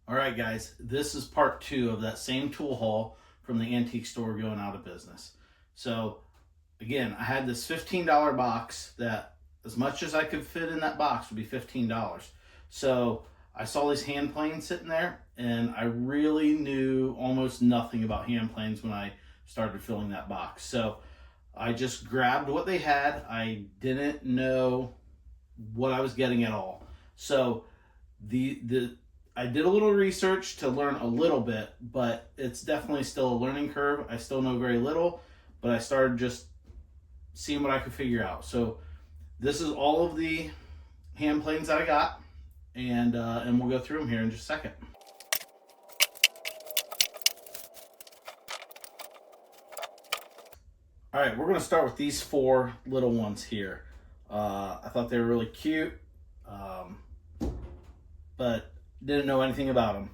All right, guys, this is part two of that same tool haul from the antique store going out of business. So, again, I had this $15 box that as much as I could fit in that box would be $15. So, I saw these hand planes sitting there, and I really knew almost nothing about hand planes when I started filling that box. So, I just grabbed what they had. I didn't know what I was getting at all. So, the I did a little research to learn a little bit, but it's definitely still a learning curve. I still know very little, but I started just seeing what I could figure out. So this is all of the hand planes that I got, and we'll go through them here in just a second. All right, we're gonna start with these four little ones here. I thought they were really cute, um, but didn't know anything about them.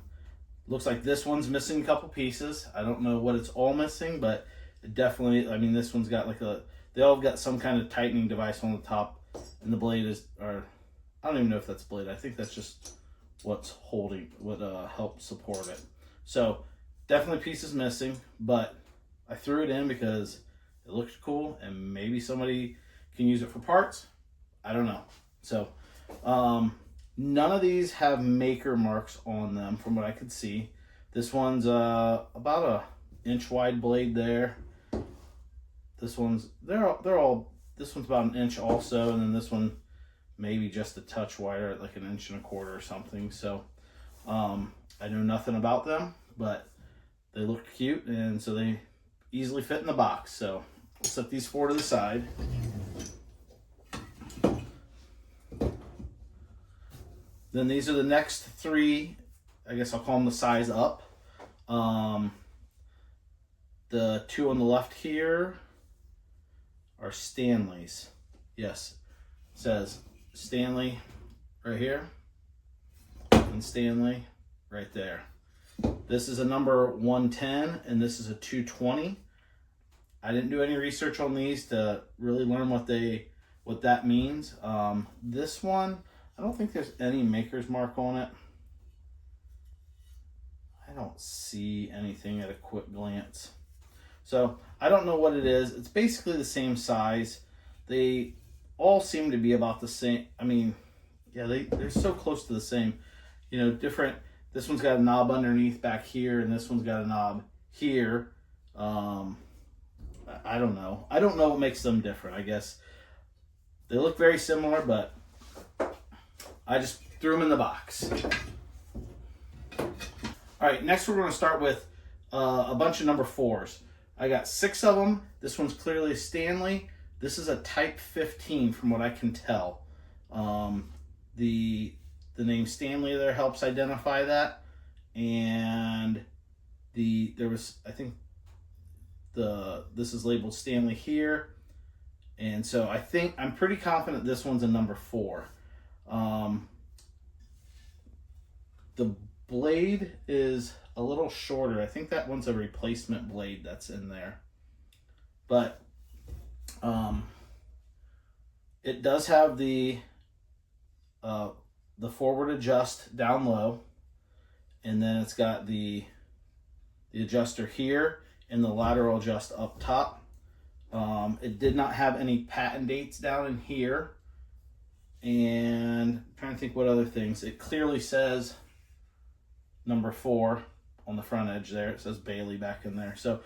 Looks like this one's missing a couple pieces. I don't know what it's all missing, but it definitely, I mean, this one's got like they all got some kind of tightening device on the top, and the blade is, or I don't even know if that's blade. I think that's just what's holding, what helps support it. So definitely pieces missing, but I threw it in because it looked cool and maybe somebody can use it for parts. I don't know. So, none of these have maker marks on them from what I could see. This one's about a inch wide blade there. This one's they're all this one's about an inch also, and then this one maybe just a touch wider, like an inch and a quarter or something. So I know nothing about them, but they look cute, and so they easily fit in the box. So we'll set these four to the side. Then these are the next three. I guess I'll call them the size up. The two on the left here are Stanleys. Yes, it says Stanley right here and Stanley right there. This is a number 110 and this is a 220. I didn't do any research on these to really learn what that means. This one, I don't think there's any maker's mark on it. I don't see anything at a quick glance. So I don't know what it is. It's basically the same size. They all seem to be about the same. I mean, yeah, they're so close to the same. You know, different. This one's got a knob underneath back here, and this one's got a knob here. I don't know. I don't know what makes them different. I guess they look very similar, but I just threw them in the box. All right, next we're going to start with a bunch of number 4s. I got 6 of them. This one's clearly a Stanley. This is a Type 15 from what I can tell. The name Stanley there helps identify that. And there was, I think this is labeled Stanley here. And so I'm pretty confident this one's a number 4. The blade is a little shorter. I think that one's a replacement blade that's in there. But it does have the forward adjust down low, and then it's got the adjuster here and the lateral adjust up top. It did not have any patent dates down in here. And I'm trying to think what other things. It clearly says number 4 on the front edge there. It says Bailey back in there. So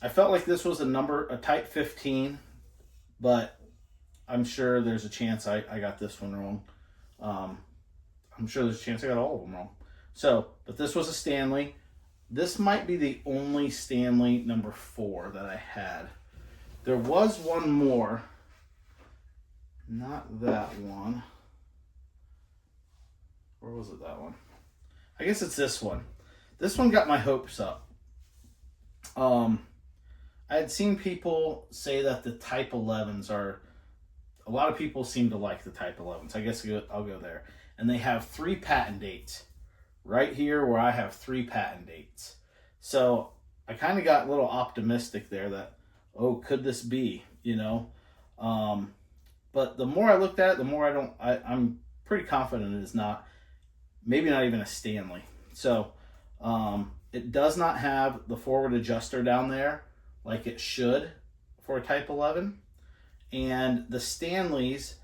I felt like this was a Type 15, but I'm sure there's a chance I got this one wrong. I'm sure there's a chance I got all of them wrong. So, but this was a Stanley. This might be the only Stanley number 4 that I had. There was one more. Not that one. Or was it that one? I guess it's this one. This one got my hopes up. I had seen people say that the Type 11s are, a lot of people seem to like the Type 11s. I guess I'll go there. And they have 3 patent dates right here where I have 3 patent dates. So I kind of got a little optimistic there that, oh, could this be, you know? But the more I looked at it, the more I'm pretty confident it is not. maybe not even a Stanley. So it does not have the forward adjuster down there like it should for a Type 11. And the Stanleys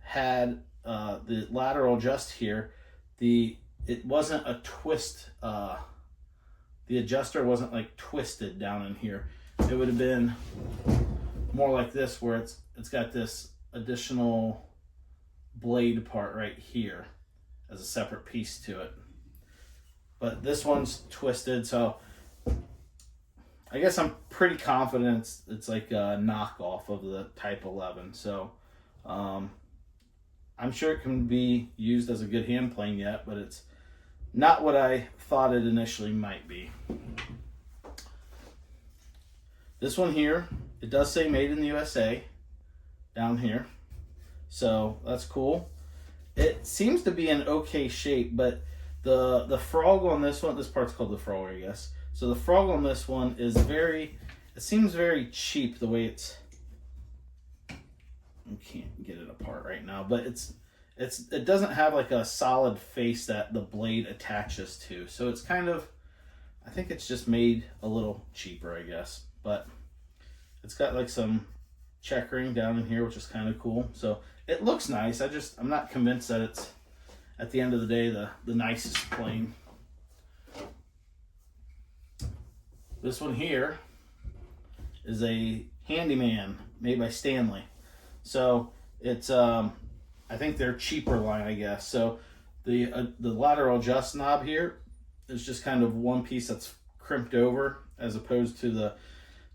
had the lateral adjust here. It wasn't a twist. The adjuster wasn't like twisted down in here. It would have been more like this, where it's got this additional blade part right here as a separate piece to it. But this one's twisted, so I guess I'm pretty confident it's like a knockoff of the Type 11. So I'm sure it can be used as a good hand plane yet, but it's not what I thought it initially might be. This one here, it does say made in the USA down here. So that's cool. It seems to be in okay shape, but the frog on this one, this part's called the frog, I guess. So the frog on this one is it seems very cheap the way it's, I can't get it apart right now, but it doesn't have like a solid face that the blade attaches to. So it's kind of, I think it's just made a little cheaper, I guess. But it's got like some checkering down in here, which is kind of cool. So it looks nice. I'm not convinced that it's, at the end of the day, the nicest plane. This one here is a Handyman made by Stanley. So it's I think they're cheaper line, I guess. So the lateral adjust knob here is just kind of one piece that's crimped over, as opposed to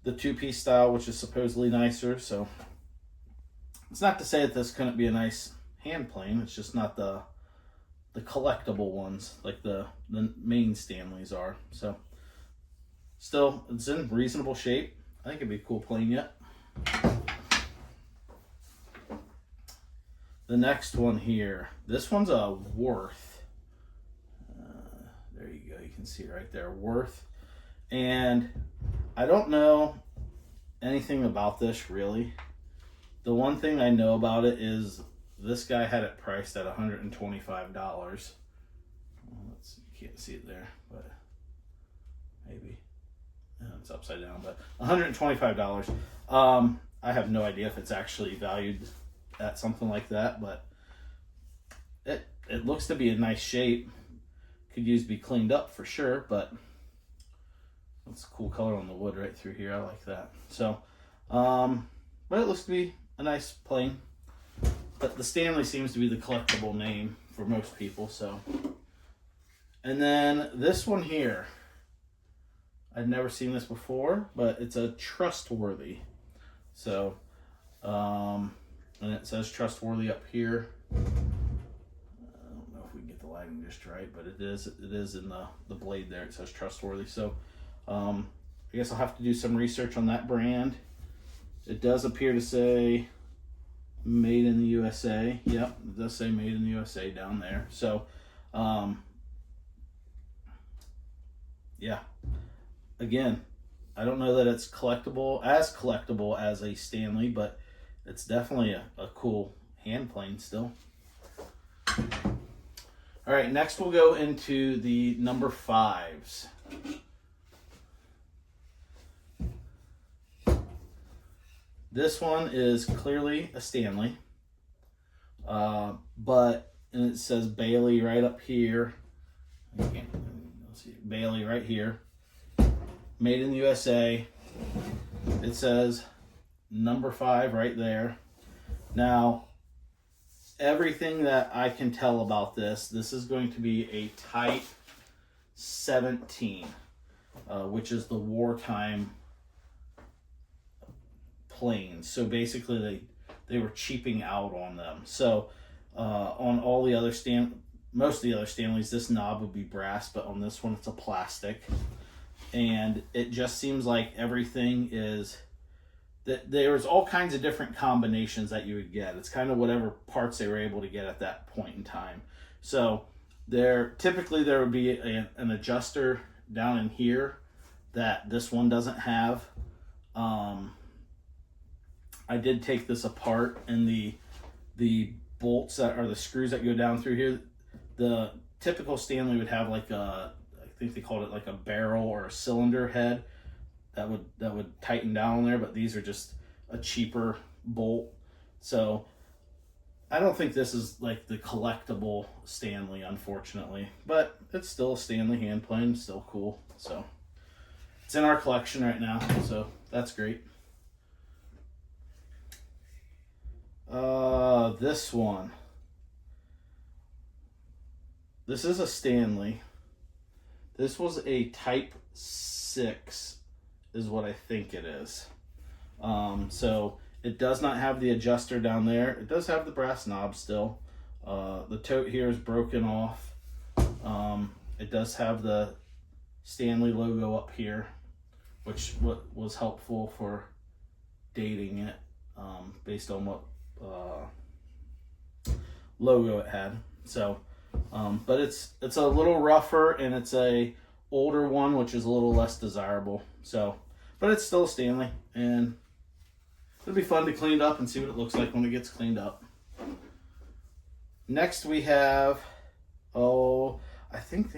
the two-piece style, which is supposedly nicer. So it's not to say that this couldn't be a nice hand plane. It's just not the collectible ones like the main Stanleys are. So still, it's in reasonable shape. I think it'd be a cool plane yet. The next one here, this one's a Worth. There you go, you can see it right there, Worth. And I don't know anything about this really. The one thing I know about it is this guy had it priced at $125. You can't see it there, but maybe. It's upside down, but $125. I have no idea if it's actually valued at something like that, but it looks to be a nice shape. Could use to be cleaned up for sure, but it's a cool color on the wood right through here. I like that. So, but it looks to be a nice plane. But the Stanley seems to be the collectible name for most people. So, and then this one here, I've never seen this before, but it's a Trustworthy. So, and it says Trustworthy up here. I don't know if we can get the lighting just right, but it is in the blade there. It says Trustworthy. So, I guess I'll have to do some research on that brand. It does appear to say made in the USA. Yep, it does say made in the USA down there. So, yeah. Again, I don't know that it's collectible as a Stanley, but it's definitely a cool hand plane still. All right, next we'll go into the number 5s. This one is clearly a Stanley, and it says Bailey right up here. Bailey right here. Made in the USA. It says number 5 right there. Now, everything that I can tell about this is going to be a Type 17, which is the wartime planes. So basically they were cheaping out on them. So on all the other most of the other Stanleys, this knob would be brass, but on this one it's a plastic. And it just seems like everything is that there's all kinds of different combinations that you would get. It's kind of whatever parts they were able to get at that point in time. So typically there would be an adjuster down in here that this one doesn't have. I did take this apart, and the bolts that are the screws that go down through here, the typical Stanley would have like a, I think they called it like a barrel or a cylinder head that would tighten down on there, but these are just a cheaper bolt. So I don't think this is like the collectible Stanley, unfortunately, but it's still a Stanley hand plane, still cool. So it's in our collection right now, so that's great. This one. This is a Stanley. This was a Type 6 is what I think it is. So it does not have the adjuster down there. It does have the brass knob still. The tote here is broken off. It does have the Stanley logo up here, which was helpful for dating it based on what logo it had. So, but it's a little rougher, and it's a older one, which is a little less desirable. So, but it's still a Stanley, and it'll be fun to clean it up and see what it looks like when it gets cleaned up. Next we have, I think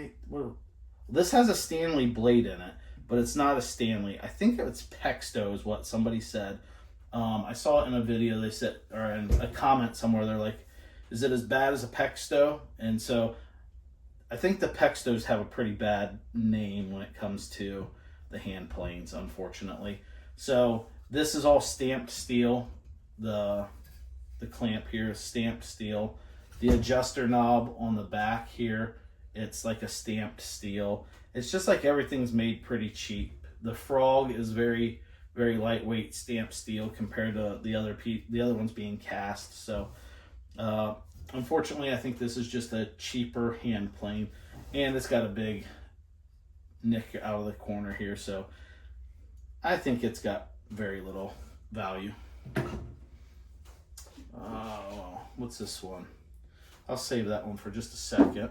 this has a Stanley blade in it, but it's not a Stanley. I think it's Pexto is what somebody said. I saw it in a video. They said, or in a comment somewhere, they're like, is it as bad as a Pexto? And so I think the Pextos have a pretty bad name when it comes to the hand planes, unfortunately. So this is all stamped steel. The clamp here is stamped steel. The adjuster knob on the back here, it's like a stamped steel. It's just like everything's made pretty cheap. The frog is very, very lightweight stamped steel compared to the other ones being cast. So unfortunately, I think this is just a cheaper hand plane, and it's got a big nick out of the corner here. So I think it's got very little value. What's this one? I'll save that one for just a second.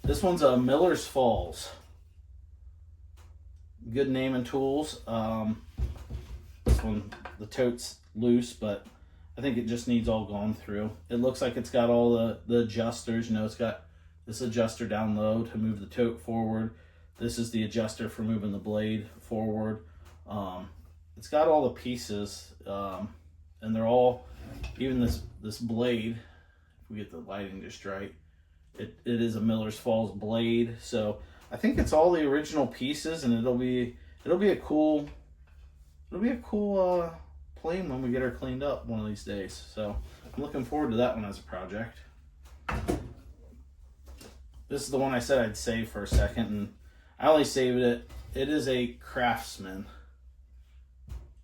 This one's a Miller's Falls. Good name and tools. This one, the tote's loose, but I think it just needs all gone through. It looks like it's got all the adjusters. You know, it's got this adjuster down low to move the tote forward. This is the adjuster for moving the blade forward. It's got all the pieces, and they're all, even this blade, if we get the lighting just right, it is a Miller's Falls blade. So I think it's all the original pieces, and it'll be a cool plane when we get her cleaned up one of these days. So I'm looking forward to that one as a project. This is the one I said I'd save for a second, and I only saved it. It is a Craftsman.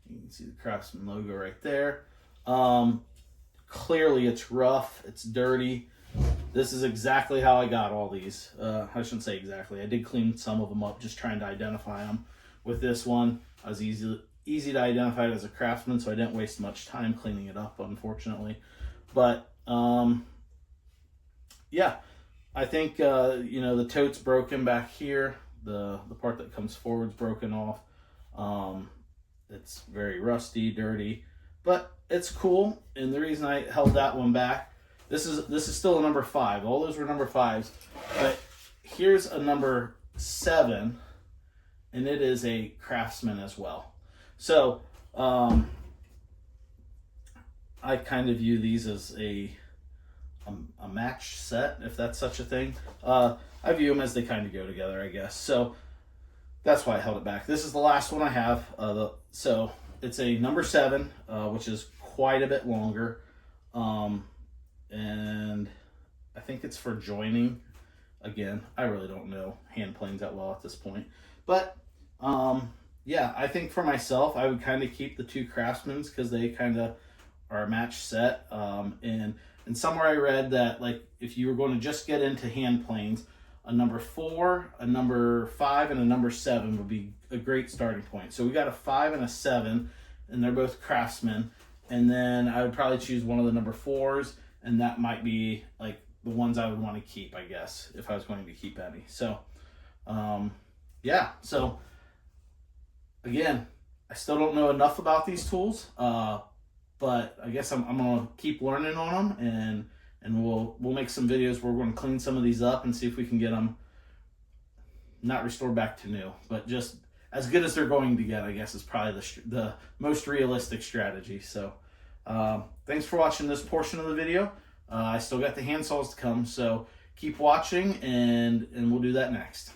You can see the Craftsman logo right there. Clearly it's rough, it's dirty. This is exactly how I got all these. I shouldn't say exactly. I did clean some of them up, just trying to identify them. With this one, I was easy to identify it as a Craftsman, so I didn't waste much time cleaning it up, unfortunately. But yeah, I think the tote's broken back here. The part that comes forward's broken off. It's very rusty, dirty, but it's cool. And the reason I held that one back, this is still a number 5. All those were number 5s, but here's a number 7, and it is a Craftsman as well. So I kind of view these as a match set, if that's such a thing. I view them as they kind of go together, I guess. So that's why I held it back. This is the last one I have. So it's a number 7, which is quite a bit longer. And I think it's for joining. Again, I really don't know hand planes that well at this point. But yeah, I think for myself, I would kind of keep the 2 Craftsmans because they kind of are a match set. And somewhere I read that, like, if you were going to just get into hand planes, a number 4, a number 5, and a number 7 would be a great starting point. So we got a 5 and a 7, and they're both Craftsmen. And then I would probably choose one of the number 4s, and that might be like the ones I would want to keep, I guess, if I was going to keep any. So yeah, so again, I still don't know enough about these tools, but I guess I'm gonna keep learning on them and and we'll make some videos where we're going to clean some of these up and see if we can get them not restored back to new, but just as good as they're going to get, I guess, is probably the most realistic strategy. So thanks for watching this portion of the video. I still got the hand saws to come, so keep watching, and we'll do that next.